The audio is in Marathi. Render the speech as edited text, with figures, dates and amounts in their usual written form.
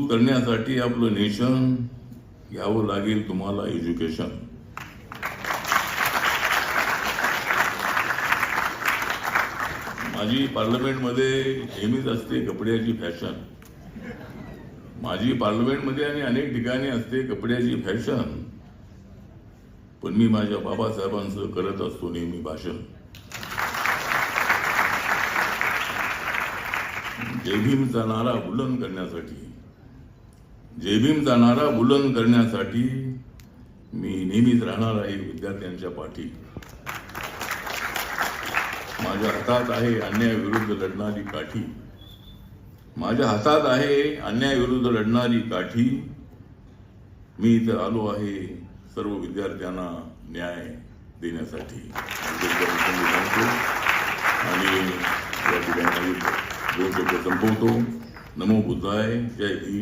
मजबूत करण्यासाठी आपलं नेशन घ्यावं लागेल तुम्हाला एज्युकेशन. माझी पार्लमेंटमध्ये नेहमीच असते कपड्याची फॅशन. माझी पार्लमेंटमध्ये आणि अनेक ठिकाणी असते कपड्याची फॅशन. पण मी माझ्या बाबासाहेबांचं करत असतो नेहमी भाषण. जय भीमचा नारा बुलंद करण्यासाठी, जय भीमचा नारा बुलंद करण्यासाठी मी नेहमीच राहणार आहे विद्यार्थ्यांच्या पाठी. माझ्या हातात आहे अन्यायाविरुद्ध लढणारी काठी. माझ्या हातात आहे अन्यायाविरुद्ध लढणारी काठी. मी इथं आलो आहे सर्व विद्यार्थ्यांना न्याय देण्यासाठी. आणि या ठिकाणी दोन शब्द संपवतो. नमो बुद्धाय. जय भीम.